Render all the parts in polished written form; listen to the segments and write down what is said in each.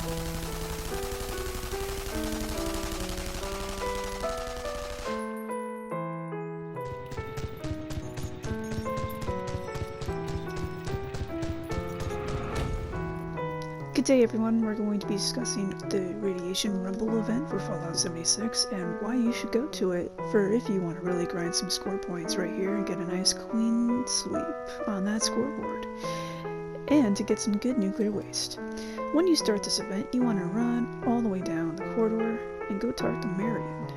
Good day everyone, we're going to be discussing the Radiation Rumble event for Fallout 76 and why you should go to it for if you want to really grind some score points right here and get a nice clean sweep on that scoreboard. And to get some good nuclear waste. When you start this event, you want to run all the way down the corridor and go talk to Marion.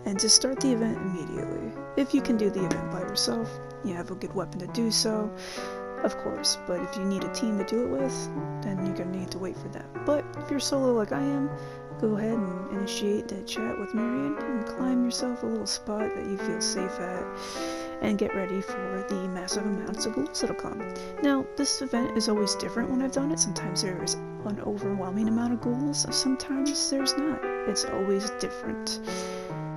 And to start the event immediately. If you can do the event by yourself, you have a good weapon to do so. Of course, but if you need a team to do it with, then you're gonna need to wait for that. But if you're solo like I am, go ahead and initiate the chat with Marion and climb yourself a little spot that you feel safe at and get ready for the massive amounts of ghouls that'll come. Now, this event is always different when I've done it. Sometimes there is an overwhelming amount of ghouls, sometimes there's not. It's always different.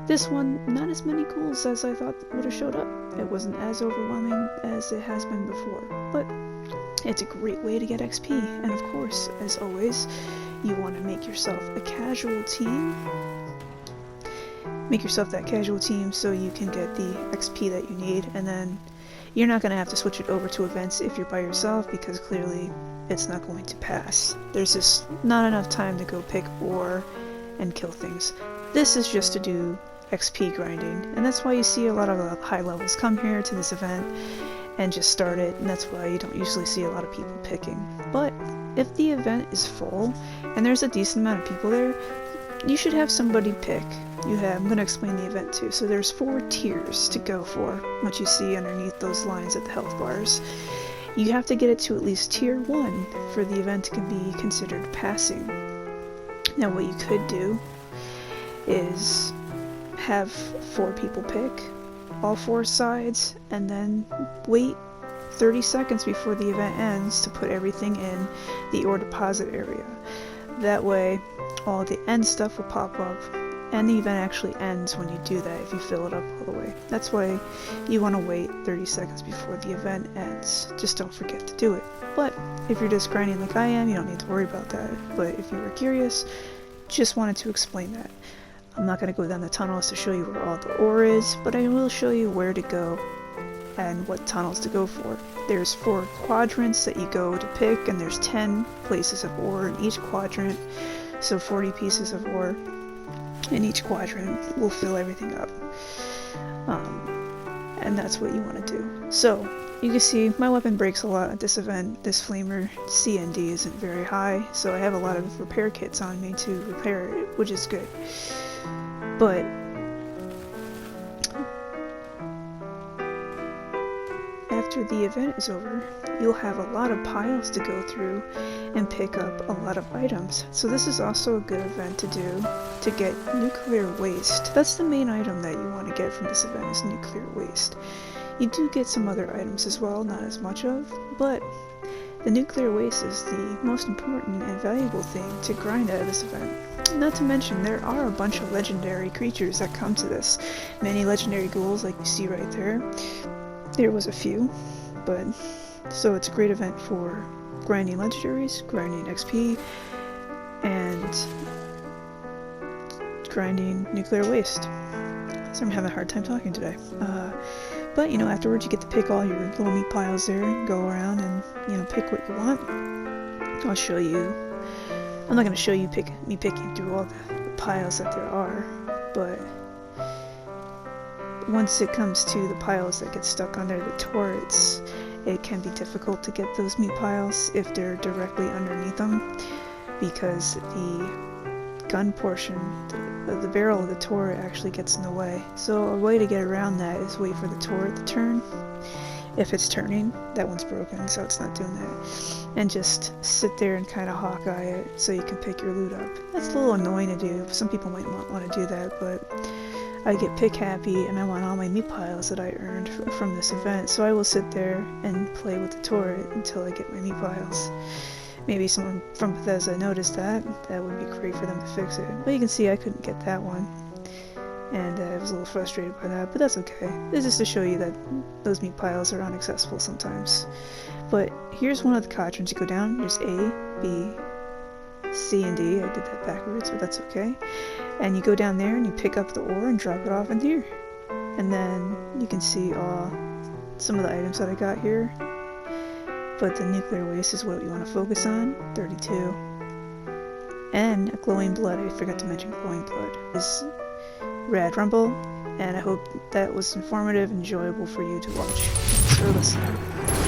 This one, not as many ghouls as I thought would have showed up. It wasn't as overwhelming as it has been before, but it's a great way to get XP, and of course, as always, you want to make yourself a casual team. Make yourself that casual team so you can get the XP that you need, and then you're not going to have to switch it over to events if you're by yourself, because clearly it's not going to pass. There's just not enough time to go pick ore and kill things. This is just to do XP grinding, and that's why you see a lot of high levels come here to this event and just start it, and that's why you don't usually see a lot of people picking. But if the event is full and there's a decent amount of people there, you should have somebody pick. I'm going to explain the event too. So there's 4 tiers to go for, what you see underneath those lines at the health bars. You have to get it to at least tier 1 for the event to be considered passing. Now what you could do is have 4 people pick all 4 sides and then wait 30 seconds before the event ends to put everything in the ore deposit area. That way all the end stuff will pop up and the event actually ends when you do that if you fill it up all the way. That's why you want to wait 30 seconds before the event ends. Just don't forget to do it. But if you're just grinding like I am, you don't need to worry about that. But if you were curious, just wanted to explain that. I'm not going to go down the tunnels to show you where all the ore is, but I will show you where to go and what tunnels to go for. There's 4 quadrants that you go to pick, and there's 10 places of ore in each quadrant, so 40 pieces of ore in each quadrant will fill everything up. And that's what you want to do. So, you can see my weapon breaks a lot at this event. This flamer CND isn't very high, so I have a lot of repair kits on me to repair it, which is good. But after the event is over, you'll have a lot of piles to go through and pick up a lot of items. So this is also a good event to do to get nuclear waste. That's the main item that you want to get from this event, is nuclear waste. You do get some other items as well, not as much of, but the nuclear waste is the most important and valuable thing to grind out of this event. Not to mention, there are a bunch of legendary creatures that come to this. Many legendary ghouls, like you see right there. There was a few, but so it's a great event for grinding legendaries, grinding XP, and grinding nuclear waste. So I'm having a hard time talking today. But, you know, afterwards you get to pick all your little meat piles there and go around and, you know, pick what you want. I'll show you. I'm not going to show you me picking through all the piles that there are, but once it comes to the piles that get stuck under the turrets, it can be difficult to get those meat piles if they're directly underneath them, because the gun portion of the barrel of the turret actually gets in the way. So a way to get around that is wait for the turret to turn. If it's turning, that one's broken, so it's not doing that. And just sit there and kind of hawkeye it so you can pick your loot up. That's a little annoying to do. Some people might not want to do that, but I get pick happy and I want all my meat piles that I earned from this event, so I will sit there and play with the turret until I get my meat piles. Maybe someone from Bethesda noticed that. That would be great for them to fix it. But you can see I couldn't get that one. And I was a little frustrated by that, but that's okay. This is to show you that those meat piles are inaccessible sometimes. But here's one of the quadrants. You go down, there's A, B, C and D. I did that backwards, but that's okay. And you go down there and you pick up the ore and drop it off in here. And then you can see some of the items that I got here. But the nuclear waste is what you want to focus on, 32. And a glowing blood, I forgot to mention glowing blood, is Rad Rumble. And I hope that was informative and enjoyable for you to watch or listen.